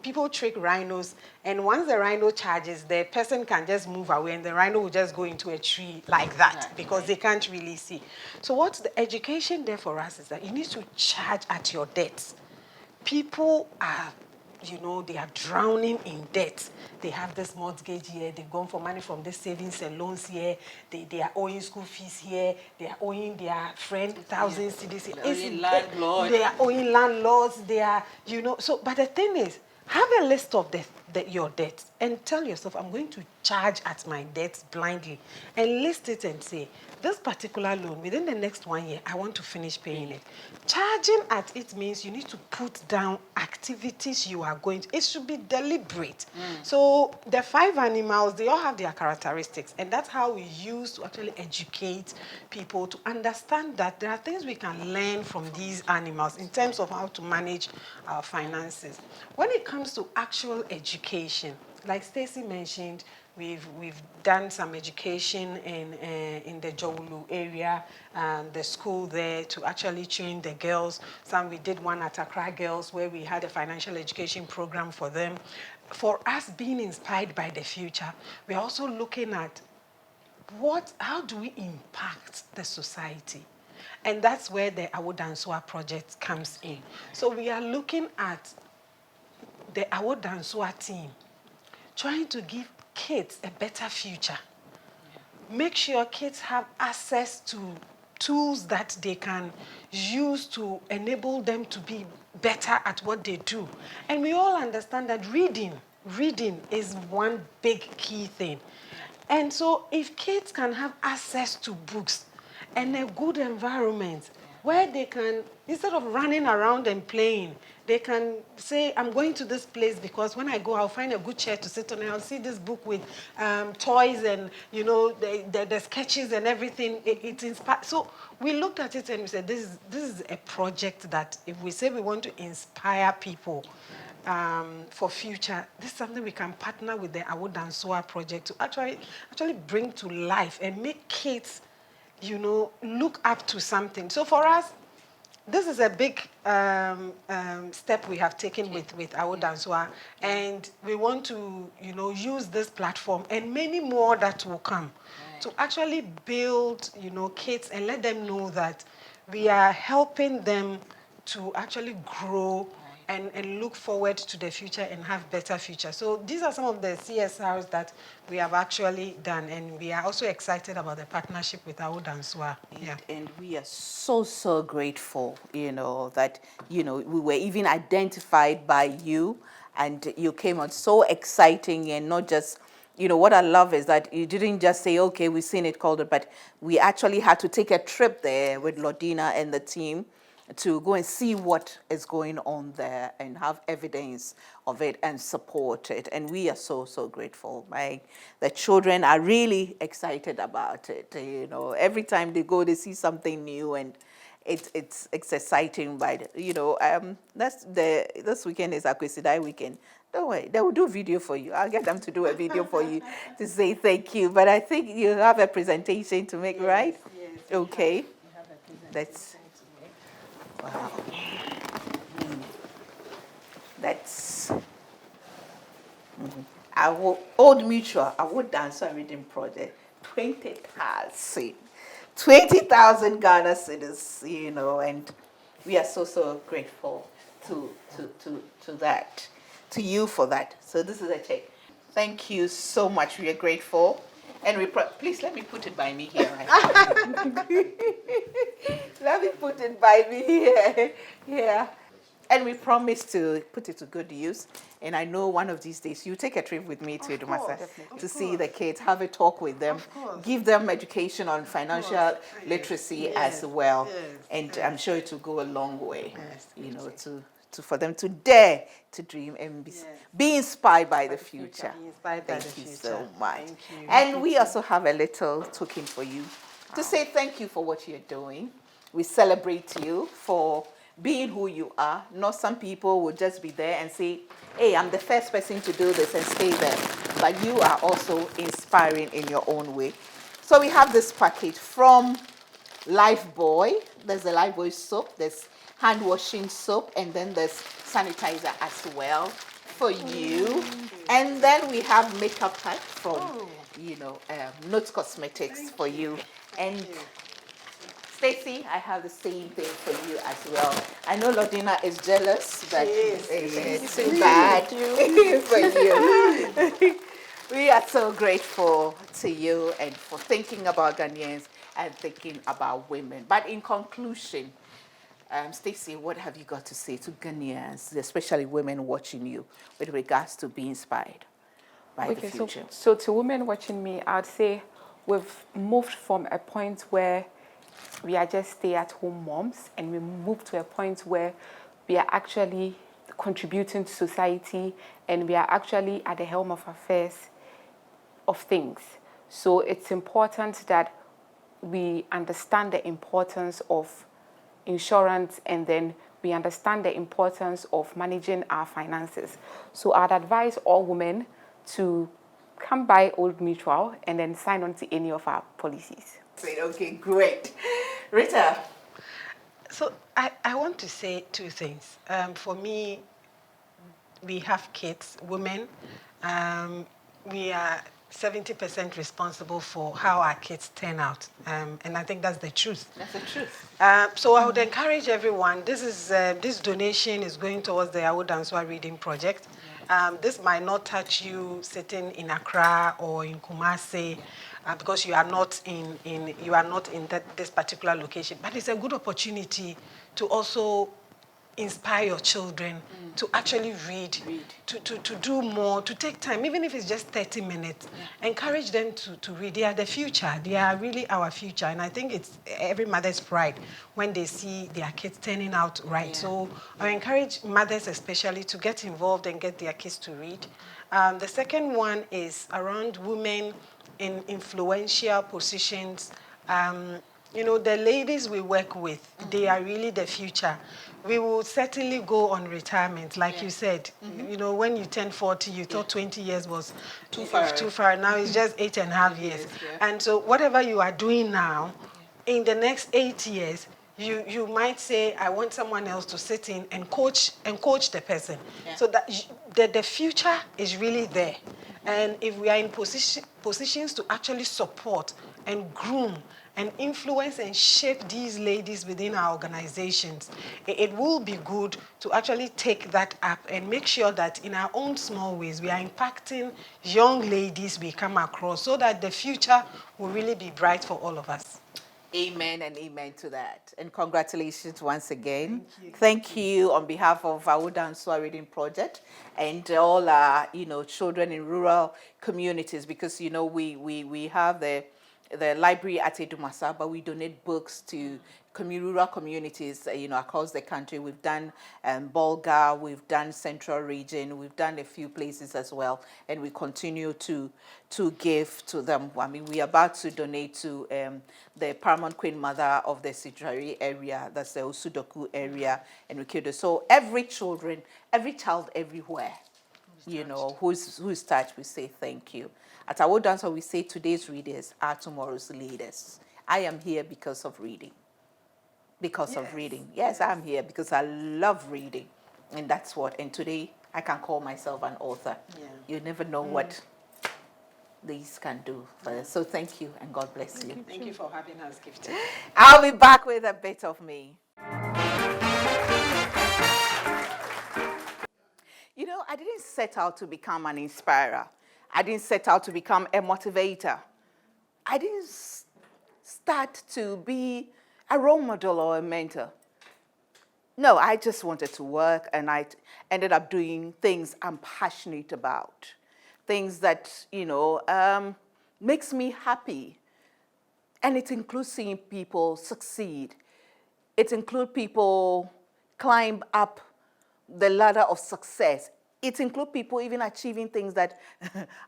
Speaker 3: people trick rhinos, and once the rhino charges, the person can just move away and the rhino will just go into a tree like that because they can't really see. So what's the education there for us is that you need to charge at your debts. People are they are drowning in debt. They have this mortgage here, they've gone for money from this savings and loans here, they are owing school fees here, they are owing their friend thousands cedis. They are owing landlords, they are, so, but the thing is, have a list of your debts and tell yourself, I'm going to charge at my debts blindly, and list it and say, this particular loan, within the next 1 year, I want to finish paying it. Charging at it means you need to put down activities you are going to. It should be deliberate. So the 5 animals, they all have their characteristics, and that's how we use to actually educate people to understand that there are things we can learn from these animals in terms of how to manage our finances. When it comes to actual education, like Stacey mentioned, we've done some education in the Jowulu area, the school there, to actually train the girls. We did one at Accra Girls where we had a financial education program for them. For us being inspired by the future, we're also looking at how do we impact the society? And that's where the Awodanswa project comes in. So we are looking at the Awodanswa team trying to give kids a better future. Make sure kids have access to tools that they can use to enable them to be better at what they do. And we all understand that reading is one big key thing. And so if kids can have access to books and a good environment where they can, instead of running around and playing, they can say, I'm going to this place because when I go, I'll find a good chair to sit on and I'll see this book with toys and, you know, the sketches and everything. It inspires. So we looked at it and we said, this is a project that if we say we want to inspire people for future, this is something we can partner with the Awodanswa project to actually bring to life and make kids, you know, look up to something. So for us, this is a big step we have taken with Awodanswa, and we want to, you know, use this platform and many more that will come to actually build, you know, kids and let them know that we are helping them to actually grow and look forward to the future and have better future. So these are some of the CSRs that we have actually done, and we are also excited about the partnership with Awodanswa. Yeah.
Speaker 1: And we are so grateful, you know, that, you know, we were even identified by you, and you came out so exciting, and not just, you know, what I love is that you didn't just say, okay, we've seen it, called it, but we actually had to take a trip there with Lodina and the team to go and see what is going on there and have evidence of it and support it. And we are so grateful. The children are really excited about it. You know, every time they go, they see something new, and it's exciting. You know, this weekend is Akwesidai weekend. Don't worry, they will do video for you. I'll get them to do a video for you to say thank you. But I think you have a presentation to make, right?
Speaker 3: Yes.
Speaker 1: Okay.
Speaker 3: We have a presentation
Speaker 1: That's
Speaker 3: to make.
Speaker 1: wow. That's our Old Mutual Awodanswa Reading Project. 20,000 Ghana cedis, you know, and we are so grateful to that, to you for that. So this is a check. Thank you so much. We are grateful. And please let me put it by me here. Let me put it by me here. Yeah. And we promise to put it to good use. And I know one of these days you take a trip with me to Dumasa to see the kids, have a talk with them, give them education on financial literacy as well. And I'm sure it will go a long way, you know, for them to dare to dream and be inspired by the future. Thank you so much. And we also have a little token for you to say thank you for what you're doing. We celebrate you for being who you are. Not some people will just be there and say, hey, I'm the first person to do this and stay there. But you are also inspiring in your own way. So we have this package from Lifebuoy. There's the Lifebuoy soap, there's hand washing soap, and then there's sanitizer as well for you. And then we have makeup type from, you know, Notes Cosmetics for you. And Stacey, I have the same thing for you as well. I know Lodina is jealous, but it's too bad for you. We are so grateful to you and for thinking about Ghanaians and thinking about women. But in conclusion, Stacey, what have you got to say to Ghanaians, especially women watching you, with regards to being inspired by the future?
Speaker 2: So to women watching me, I'd say we've moved from a point where we are just stay-at-home moms, and we move to a point where we are actually contributing to society, and we are actually at the helm of affairs of things. So it's important that we understand the importance of insurance, and then we understand the importance of managing our finances. So I'd advise all women to come by Old Mutual and then sign on to any of our policies.
Speaker 1: Okay, great. Rita.
Speaker 3: So I want to say two things. For me, we have kids, women. We are 70% responsible for how our kids turn out. And I think that's the truth.
Speaker 1: That's the truth.
Speaker 3: So I would encourage everyone, this donation is going towards the Awo Danswa Reading Project. This might not touch you sitting in Accra or in Kumasi because you are not in this particular location. But it's a good opportunity to also inspire your children to actually read. To do more, to take time, even if it's just 30 minutes. Encourage them to read. They are the future. They are really our future. And I think it's every mother's pride when they see their kids turning out right. Yeah. So I encourage mothers especially to get involved and get their kids to read. The second one is around women in influential positions. You know, the ladies we work with, they are really the future. We will certainly go on retirement, like you said. You know, when you turn 40, you thought 20 years was too far. Now it's just 8.5 years. And so whatever you are doing now, in the next 8 years, you might say, I want someone else to sit in and coach the person. So that the future is really there. And if we are in positions to actually support and groom and influence and shape these ladies within our organizations, it will be good to actually take that up and make sure that in our own small ways we are impacting young ladies we come across so that the future will really be bright for all of us.
Speaker 1: Amen and amen to that. And congratulations once again. Thank you on behalf of Awo Danswa Reading Project and all our, children in rural communities, because, we have the library at Edumasa, but we donate books to rural communities, across the country. We've done Bolga, we've done Central Region, we've done a few places as well, and we continue to give to them. I mean, we are about to donate to the Paramount Queen Mother of the Sijari area, that's the Osudoku area, and we kill so every child everywhere, who's touched, we say thank you. At our dance, we say today's readers are tomorrow's leaders. I am here because of reading. Yes, I'm here because I love reading. And that's what, and today I can call myself an author. Yeah. You never know what these can do for us. So thank you and God bless you.
Speaker 3: Thank you for having us, Gifty.
Speaker 1: I'll be back with a bit of me. I didn't set out to become an inspirer. I didn't set out to become a motivator. I didn't start to be a role model or a mentor. No, I just wanted to work, and I ended up doing things I'm passionate about, things that, makes me happy. And it includes seeing people succeed. It includes people climb up the ladder of success. It includes people even achieving things that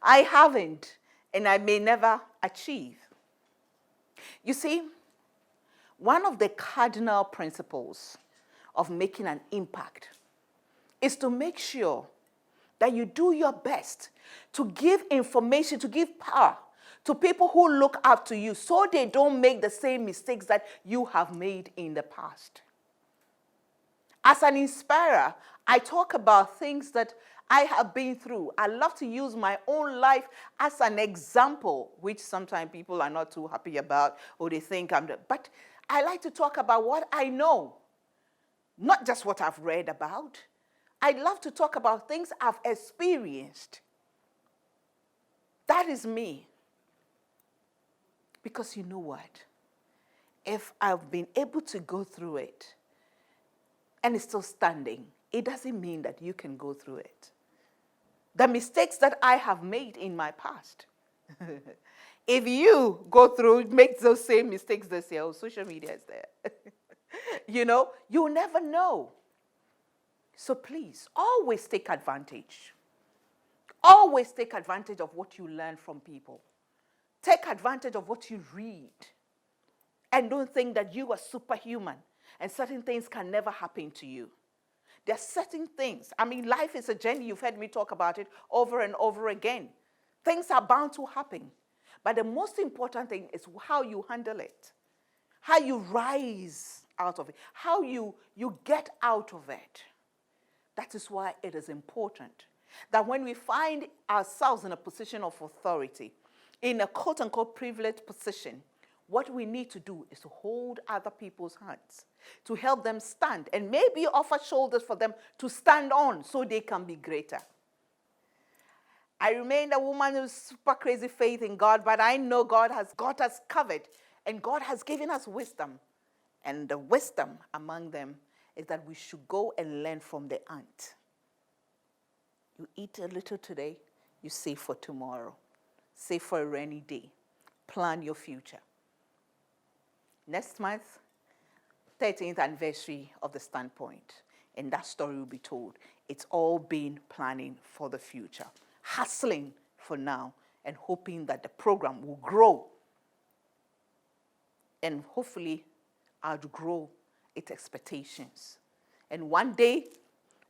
Speaker 1: I haven't and I may never achieve. You see, one of the cardinal principles of making an impact is to make sure that you do your best to give information, to give power to people who look up to you so they don't make the same mistakes that you have made in the past. As an inspirer, I talk about things that I have been through. I love to use my own life as an example, which sometimes people are not too happy about or they think but I like to talk about what I know, not just what I've read about. I love to talk about things I've experienced. That is me. Because you know what? If I've been able to go through it and it's still standing, it doesn't mean that you can go through it. The mistakes that I have made in my past, if you go through, make those same mistakes this year, social media is there. You'll never know. So please, always take advantage. Always take advantage of what you learn from people. Take advantage of what you read. And don't think that you are superhuman and certain things can never happen to you. There are certain things. I mean, life is a journey. You've heard me talk about it over and over again. Things are bound to happen. But the most important thing is how you handle it, how you rise out of it, how you get out of it. That is why it is important that when we find ourselves in a position of authority, in a quote-unquote privileged position, what we need to do is to hold other people's hands, to help them stand, and maybe offer shoulders for them to stand on so they can be greater. I remain a woman with super crazy faith in God, but I know God has got us covered, and God has given us wisdom. And the wisdom among them is that we should go and learn from the ant. You eat a little today, you save for tomorrow. Save for a rainy day. Plan your future. Next month, 13th anniversary of the Standpoint, and that story will be told. It's all been planning for the future, hustling for now, and hoping that the program will grow and hopefully outgrow its expectations. And one day,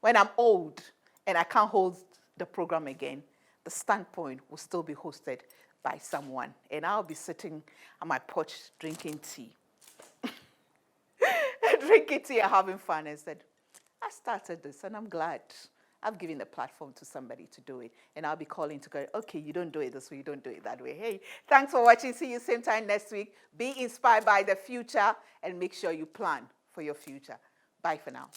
Speaker 1: when I'm old and I can't hold the program again, the Standpoint will still be hosted by someone. And I'll be sitting on my porch drinking tea. Drinking tea and having fun, and said, I started this and I'm glad. I've given the platform to somebody to do it. And I'll be calling to go, okay, you don't do it this way, you don't do it that way. Hey, thanks for watching. See you same time next week. Be inspired by the future and make sure you plan for your future. Bye for now.